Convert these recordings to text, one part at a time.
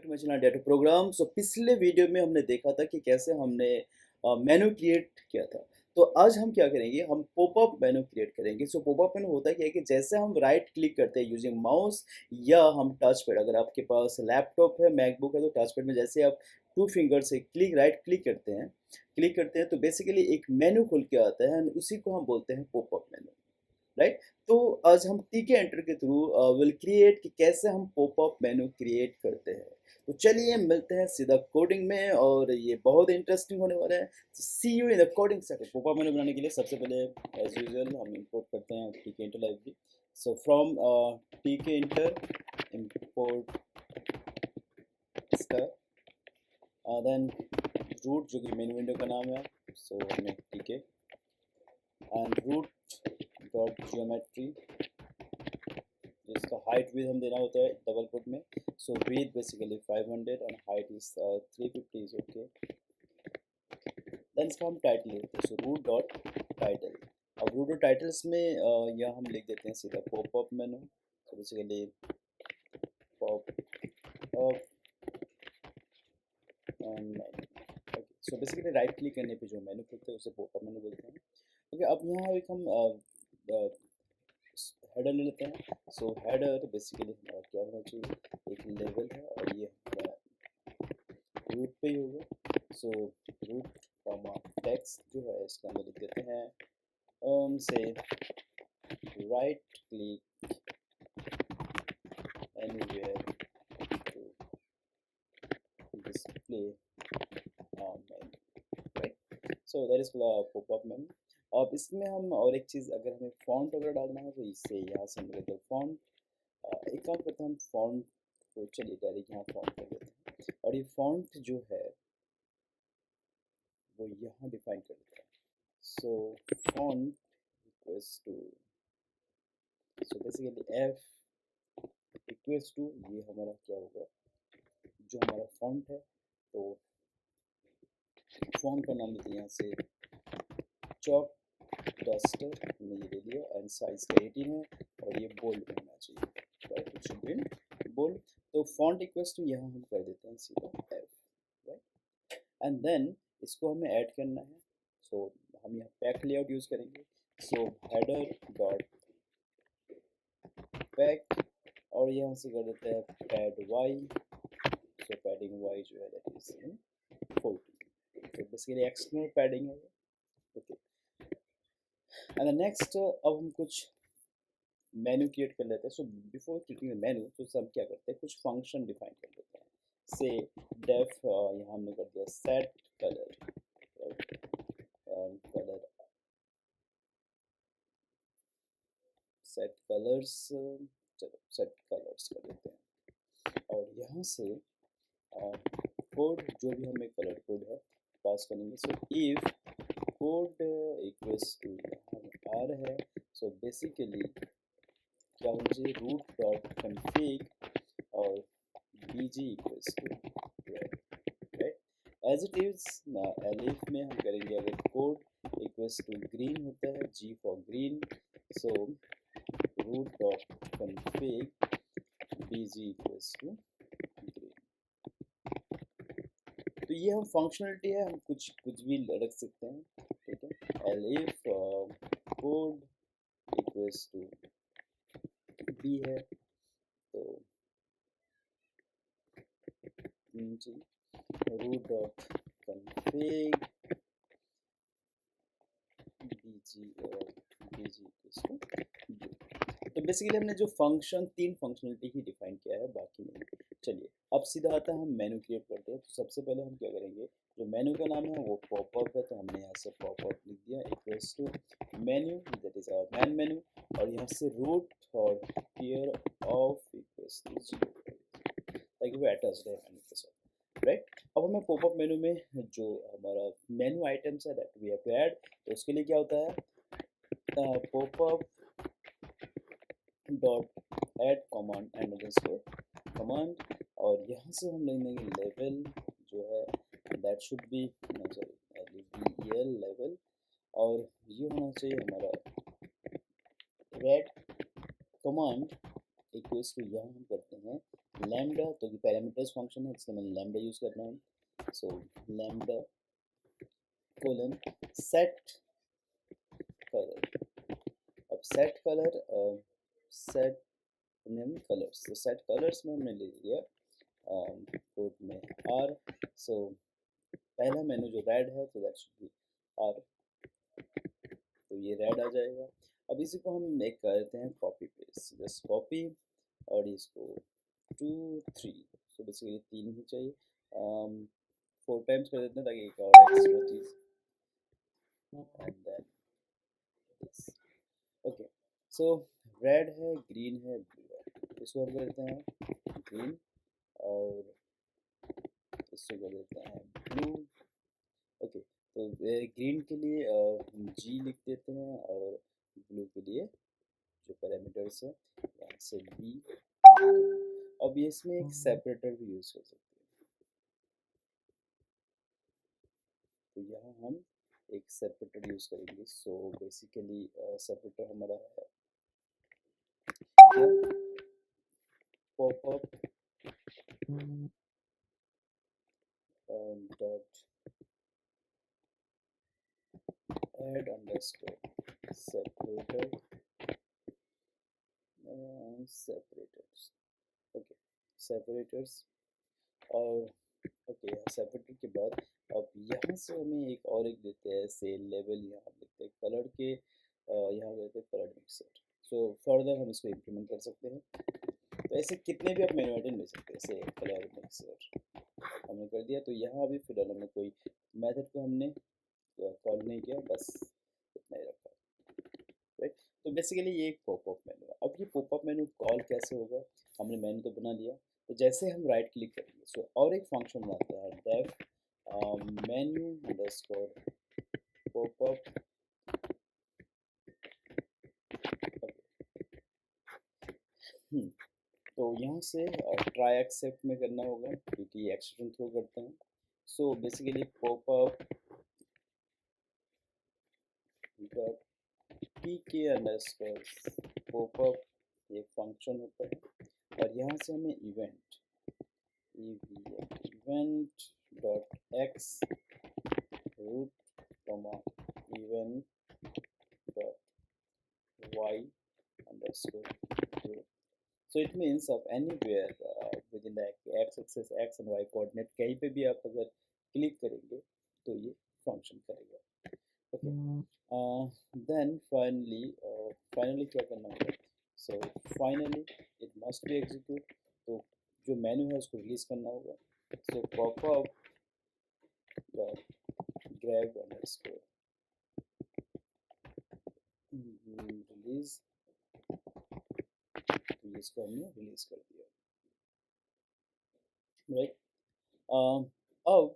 To my channel data program. So पिछले video में हमने देखा था कि कैसे हमने मेनू क्रिएट किया था। तो आज हम क्या करेंगे, हम पॉपअप मेनू क्रिएट करेंगे। सो पॉपअप मेनू होता क्या है कि जैसे हम राइट क्लिक करते हैं यूजिंग माउस या हम टच पैड, अगर आपके पास लैपटॉप है, मैकबुक है, तो टच पैड में जैसे आप टू फिंगर से राइट क्लिक करते हैं तो बेसिकली एक मेनू खुल के आता है, and उसी को हम बोलते हैं पॉपअप मेनू, राइट। तो आज हम टीके एंटर के थ्रू विल क्रिएट कि कैसे हम पॉपअप मेनू क्रिएट करते हैं। तो चलिए मिलते हैं सीधा कोडिंग में, और ये बहुत इंटरेस्टिंग होने वाला है। See you in the coding section. Popup menu बनाने के लिए सबसे पहले एज यूजुअल हम इंपोर्ट करते हैं tkinter library. So from tkinter import star, then root जो कि मेन विंडो का नाम है, सो हमें TK and root dot geometry, जिसका हाइट विड्थ हम देना होता है डबल कोट में। So width basically 500 and height is 350 is okay. Then इसका हम टाइटल लेते हैं, सो रूट डॉट टाइटल। अब रूट डॉट टाइटल्स में यहाँ हम लिख देते हैं सीधा popup menu. So basically popup menu. Okay, so basically right click करने पे जो मेनू खुलते हैं उसे पॉपअप मेनू बोलते हैं। ओके, अब यहाँ एक हम हेडर ले लेते हैं। सो हेडर बेसिकली हमारा क्या होना चाहिए, एक लेवल है और ये हमारा रूट पे ही होगा। सो रूट कॉमा टेक्स्ट जो है इसके अंदर लिख देते हैं से right click anywhere to display menu, right. So that is popup menu. अब इसमें हम और एक चीज़, अगर हमें फॉन्ट वगैरह डालना है तो इससे यहाँ से हम लेते हैं फॉन्ट। एक काम करते हैं हम फॉन्ट को, चलिए डायरेक्ट यहाँ फॉन्ट कर देते हैं, और ये फॉन्ट जो है वो यहाँ डिफाइन कर देते हैं। So font equals to, so basically F equals to, ये हमारा क्या होगा, जो हमारा फॉन्ट है। तो फॉन्ट का नाम देते हैं यहाँ से चॉक डस्टर, हमने ये ले लिया, एंड साइज का 18 है और ये बोल्ड में होना चाहिए, right, it should be bold. तो फॉन्ट इक्वल्स टू यहाँ हम कर देते हैं सीधा एफ, राइट। एंड देन इसको हमें ऐड करना है। सो हम यहाँ पैक लेआउट यूज करेंगे। सो हेडर डॉट पैक, और यहाँ से कर देते हैं पैड वाई। सो पैडिंग वाई जो है दैट इज 40। तो बेसिकली एक्सटर्नल पैडिंग है, ओके। एंड नेक्स्ट अब हम कुछ मेनू क्रिएट कर लेते हैं। सो बिफोर क्रिएटिंग द मेनू, तो सब क्या करते हैं, कुछ फंक्शन डिफाइन कर देते हैं। से डेफ, यहाँ हमने कर दिया set colour, colour set colours, चलो सेट कलर्स कर देते हैं। और यहाँ से कोड, जो भी हमें कलर कोड है पास करेंगे। So if code equals to, यहाँ आर है, सो बेसिकली क्या होना चाहिए, रूट डॉट कन्फिग और bg equals to red, right, as it is. Elif में हम करेंगे, अगर कोड इक्वल्स टू ग्रीन होता है, g for green, so root dot config bg equals to green. तो ये हम फंक्शनलिटी है, हम कुछ भी रख सकते हैं, ठीक है। Elif code equals to b है, तो जी रूट डॉट कन्फिग bg और bg इक्वल्स टू b। तो बेसिकली हमने जो तीन फंक्शनलिटी ही डिफाइन किया है, बाकी नहीं। चलिए अब सीधा आता है हम मेनू क्रिएट करते हैं। तो सबसे पहले हम क्या करेंगे, जो मेनू का नाम है वो पॉपअप है, तो हमने यहाँ से पॉपअप लिख दिया equals to menu, that is our main menu, और यहाँ से रूट और पेयर ऑफ इक्वल्स टू 0, ताकि वो अटैच्ड है मेनू के साथ, राइट। अब हमें पॉपअप मेनू में जो हमारा मेनू आइटम्स है that we have to add, तो उसके लिए क्या होता है, popup dot add command and underscore command, और यहाँ से हम लेंगे लेवल जो है दैट शुड बी लेवल, और ये होना चाहिए हमारा रेड कमांड इक्वल्स टू, यहाँ हम करते हैं लैम्डा तो कि पैरामीटर्स फंक्शन है इसलिए मैंने लैम्डा यूज़ करना है। So lambda colon set colour. अब set colour set name colours, तो सेट कलर्स में हमने ले लिया कोड में आर। सो पहला मेनू जो रेड है तो दैट शुड बी आर, तो ये रेड आ जाएगा। अब इसी को हम एक करते हैं कॉपी पेस्ट, जस्ट कॉपी और इसको 2 3, सो बेसिकली 3 ही चाहिए, 4 टाइम्स कर देते हैं ताकि एक और एक्स्ट्रा चीज़, and then this. Okay, so red है, ग्रीन है, ब्लू है, इसको हम कर देते हैं ग्रीन और इसको कर देते हैं ब्लू। ओके, तो ग्रीन के लिए हम जी लिख देते हैं और ब्लू के लिए जो पैरामीटर्स है यहाँ से बी। अब ये इसमें एक सेपरेटर भी यूज़ कर सकते हैं, तो यहाँ हम एक सेपरेटर यूज़ करेंगे। सो बेसिकली सेपरेटर हमारा है popup dot add underscore separator separators. Okay, separators और ओके, सेपरेटर के बाद अब यहाँ से हमें एक और एक देते हैं से लेवल, यहाँ देते हैं कलर के, यहाँ देते हैं कलर मिक्सर। सो फर्दर हम इसको इम्प्लीमेंट कर सकते हैं, तो ऐसे कितने भी आप मेनू आइटम ले सकते हैं, जैसे कलर मिक्सर हमने कर दिया। तो यहाँ अभी फिलहाल हमने कोई मेथड को हमने कॉल नहीं किया, बस इतना ही रखा, राइट। तो बेसिकली ये एक पॉपअप मेनू है। अब ये पॉपअप मेनू कॉल कैसे होगा, हमने मेनू तो बना लिया, तो जैसे हम राइट क्लिक करेंगे सो और एक फंक्शन बनाता है डेफ मेन्यू अंडरस्कोर पॉपअप। तो यहाँ से ट्राई एक्सेप्ट में करना होगा क्योंकि एक्सटेंशन थ्रो करते हैं। So basically popup dot P K underscore popup ये फंक्शन होता है, और यहाँ से हमें event event dot X root comma event dot Y underscore root. So it means of anywhere within the x axis x and y coordinate कहीं पे भी आप अगर क्लिक करेंगे तो ये फंक्शन करेगा। ओके, देन फाइनली क्या करना होगा, so finally it must be execute, तो जो मेन्यू है उसको रिलीज करना होगा। सो पॉपअप ग्रैब अंडरस्कोर रिलीज, तो इसको हमने रिलीज कर दिया, राइट। अब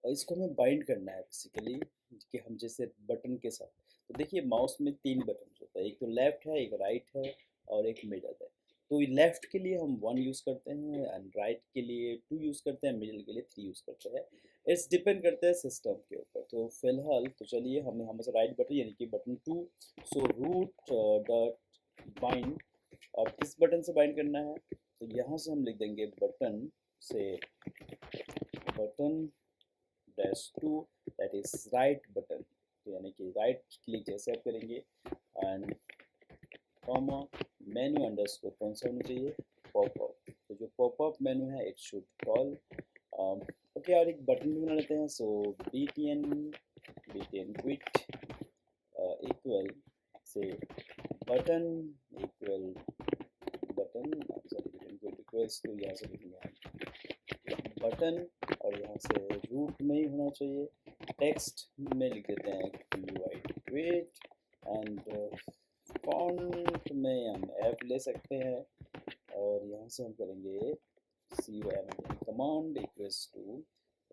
इसको हमें बाइंड करना है बेसिकली, कि हम जैसे बटन के साथ, तो देखिए माउस में 3 बटन होता है, एक तो लेफ्ट है, एक राइट है और एक मिडल है। तो लेफ्ट के लिए हम 1 यूज़ करते हैं एंड राइट के लिए 2 यूज़ करते हैं, मिडल के लिए 3 यूज़ करते हैं। इट्स डिपेंड करता है सिस्टम के ऊपर। तो फिलहाल तो चलिए हमने हमें राइट बटन यानी कि button 2, so root dot bind. अब किस बटन से बाइंड करना है, तो यहाँ से हम लिख देंगे बटन से button -2 that is right button, तो यानी कि राइट क्लिक जैसे आप करेंगे एंड कॉमा मेन्यू अंडरस्कोर कौन सा होना चाहिए, पॉपअप। तो जो पॉपअप मेन्यू है इट शुड कॉल ओके, और एक बटन भी बना लेते हैं। सो btn quit इक्वल से button equal button, sorry btn quit equals, तो यहाँ से लिखेंगे बटन और यहाँ से रूट में ही होना चाहिए। टेक्स्ट में लिख देते हैं quit एंड फॉन्ट में हम एफ ले सकते हैं, और यहाँ से हम करेंगे command equals to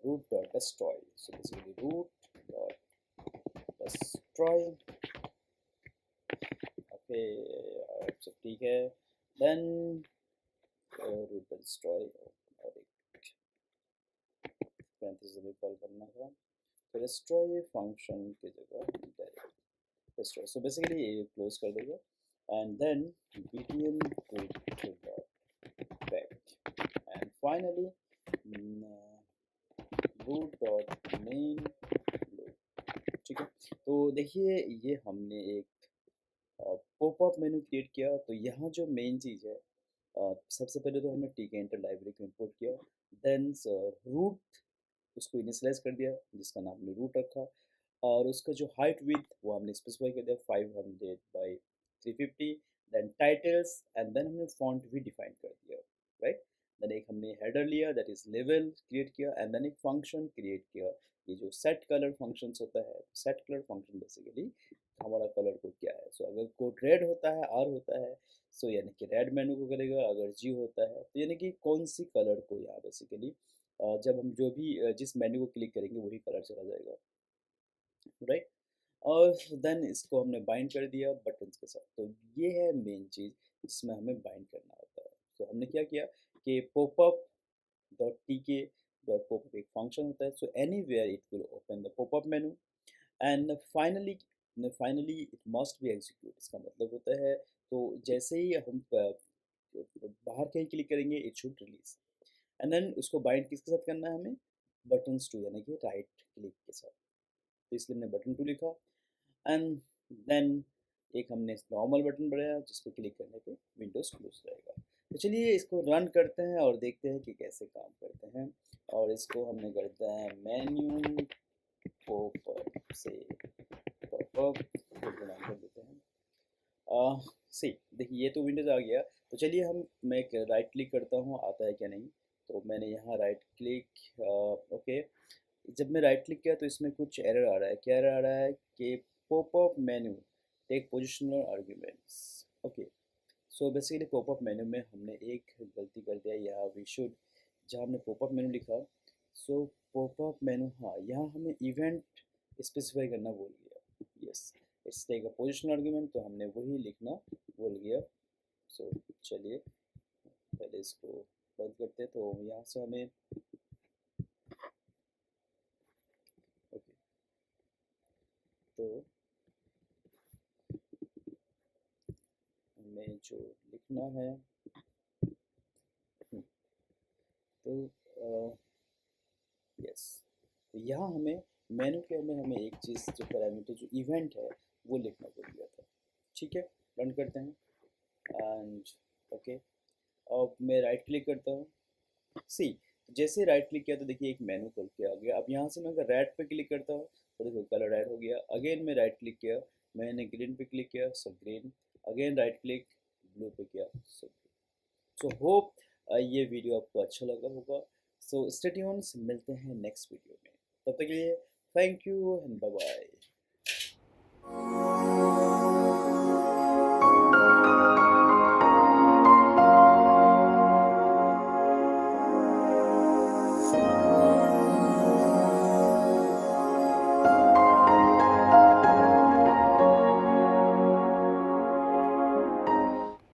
root dot destroy। So basically root dot destroy, okay सब ठीक है। देन रूट destroy और एक पैरेंथेसिस में कॉल करना था, तो destroy फंक्शन की जगह डायरेक्ट destroy। सो बेसिकली ये क्लोज कर देगा and then btn quit dot back। Finally root dot main, ठीक है। तो देखिए ये हमने एक पॉपअप मेनू क्रिएट किया। तो यहाँ जो मेन चीज़ है, सबसे पहले तो हमने tkinter लाइब्रेरी को इंपोर्ट किया, देन रूट उसको इनिशियलाइज कर दिया जिसका नाम हमने रूट रखा, और उसका जो हाइट विड्थ वो हमने स्पेसिफाई कर दिया 500 by 350। Then titles and then हमने फॉन्ट भी डिफाइन कर दिया, राइट। देन एक हमने हेडर लिया, दैट इज लेवल क्रिएट किया, एंड देन एक फंक्शन क्रिएट किया, ये जो सेट कलर फंक्शंस होता है। सेट कलर फंक्शन बेसिकली हमारा कलर कोड क्या है। सो अगर कोड रेड होता है, आर होता है, सो यानी कि रेड मेनू को करेगा। अगर जी होता है तो यानी कि कौन सी कलर को यहाँ बेसिकली जब हम जो भी जिस मेन्यू को क्लिक करेंगे वही कलर चला जाएगा, राइट। और देन इसको हमने बाइंड कर दिया बटन्स के साथ। तो ये है मेन चीज़ जिसमें हमें बाइंड करना होता है। तो हमने क्या किया कि popup dot T K dot popup एक फंक्शन होता है। So anywhere it will open the popup menu and finally it must be execute. इसका मतलब होता है तो जैसे ही हम बाहर कहीं क्लिक करेंगे it should release, and then उसको बाइंड किसके साथ करना है हमें, बटन्स टू यानी कि राइट क्लिक के साथ। तो इसलिए हमने बटन टू लिखा, एंड देन एक हमने नॉर्मल बटन बनाया जिस पर क्लिक करने पे विंडोज क्लोज रहेगा। तो चलिए इसको रन करते हैं और देखते हैं कि कैसे काम करते हैं। और इसको हमने करते हैं मेन्यू पॉपअप से पॉपअप कर देते हैं। सी देखिए ये तो विंडोज़ आ गया। तो चलिए मैं एक राइट क्लिक करता हूँ, आता है क्या नहीं। तो मैंने यहाँ राइट क्लिक, ओके। जब मैं राइट क्लिक किया तो इसमें कुछ एरर आ रहा है। क्या एरर आ रहा है कि popup menu take positional arguments, okay. So basically popup menu में हमने एक गलती कर दिया। यहाँ वी शुड, जहाँ हमने पॉपअप मेन्यू लिखा, सो पॉपअप मेन्यू, हाँ यहाँ हमें इवेंट स्पेसिफाई करना भूल गया। Yes, it's take a positional argument, तो हमने वही लिखना भूल गया। सो चलिए पहले इसको बंद करते हैं। तो यहाँ से हमें, ओके, तो हमें जो लिखना है, तो यस, तो यहाँ हमें मेनू के अंदर हमें एक चीज़ जो पैरामीटर जो इवेंट है वो लिखना भूल गया था। ठीक है, रन करते हैं एंड ओके। अब मैं राइट क्लिक करता हूँ, सी जैसे राइट क्लिक किया तो देखिए एक मेनू खुल के आ गया। अब यहाँ से मैं अगर रेड पे क्लिक करता हूँ तो देखो कलर रेड हो गया। अगेन मैं राइट क्लिक किया, मैंने ग्रीन पे क्लिक किया, so green. Again right click, blue पे किया, सो ब्लू। सो होप ये वीडियो आपको अच्छा लगा होगा। सो स्टे ट्यून्ड, मिलते हैं नेक्स्ट वीडियो में। तब तक के लिए thank you and bye bye.